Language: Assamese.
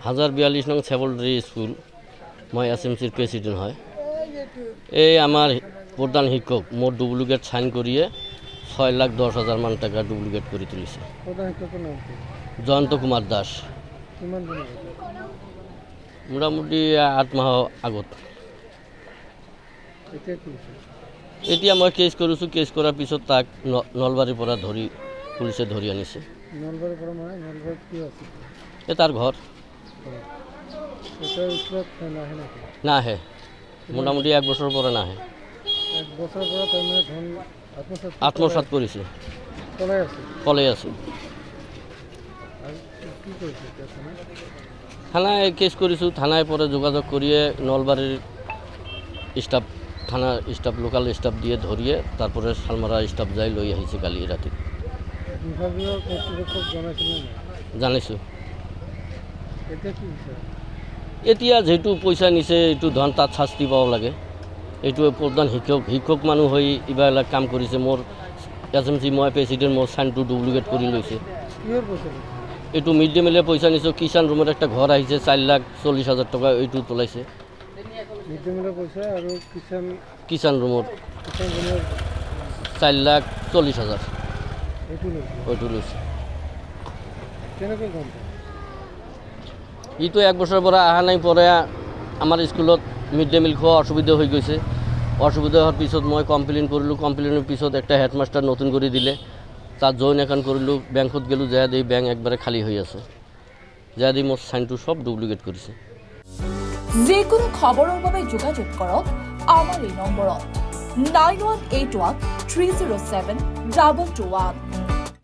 1042 নং সেকেন্ডাৰি স্কুল মই SMCৰ প্ৰেচিডেণ্ট হয়। এই আমাৰ প্ৰধান শিক্ষক মোৰ ডুপ্লিকেট সাইন কৰিয়ে 6,10,000 মান টাকা ডুপ্লিকেট কৰি তুলিছে। জয়ন্ত কুমাৰ দাস। মোটামুটি 8 মাহ আগত। এতিয়া মই কেছ কৰিছোঁ, কেছ কৰাৰ পিছত তাক নলবাৰীৰ পৰা পুলিচে ধৰি আনিছে। তাৰ ঘৰ নাহে, মোটামুটি 1 বছৰৰ পৰা নাহে। আত্মসাৎ কৰিছে, পলাই আছে। থানায় কেছ কৰিছোঁ, থানায় পৰা যোগাযোগ কৰিয়ে নলবাৰীৰ ষ্টাফ, থানা ষ্টাফ, লোকাল ষ্টাফ দিয়ে ধৰিয়ে তারপরে শালমারা ষ্টাফ যাই লৈ আহিছে কালি রাতে। জানিছোঁ। এতিয়া যেহেতু পইচা নিছে এইটো ধন তাত শাস্তি পাব লাগে। এইটো প্ৰধান শিক্ষক মানুহ হৈ এইবিলাক কাম কৰিছে। মোৰ SMC মই প্ৰেচিডেণ্ট, মোৰ চাইনটো ডুপ্লিকেট কৰি লৈছে। এইটো মিড ডে মিলে পইচা নিছোঁ। কিষাণ ৰুমত একটা ঘৰ আহিছে 4,40,000 টকা এইটো তোলাইছে। কিষাণ ৰুমত 4,40,000 এইটো লৈছে। ইটো 1 বছৰৰ পৰা অহা নাই। পৰে আমাৰ স্কুলত মিড ডে মিল খোৱা অসুবিধা হৈ গৈছে। অসুবিধা হোৱাৰ পিছত মই কমপ্লেইন কৰিলোঁ। কমপ্লেইনৰ পিছত একটা হেডমাষ্টাৰ নতুন কৰি দিলে, তাত জইন একাউণ্ট কৰিলোঁ। বেংকত গ'লোঁ, যায় দি বেংক একবাৰে খালী হৈ আছে। যায় দি মোৰ চাইনটো সব ডুপ্লিকেট কৰিছে। যিকোনো খবৰৰ বাবে যোগাযোগ কৰক আমাৰ এই নম্বৰত 9181 307 221।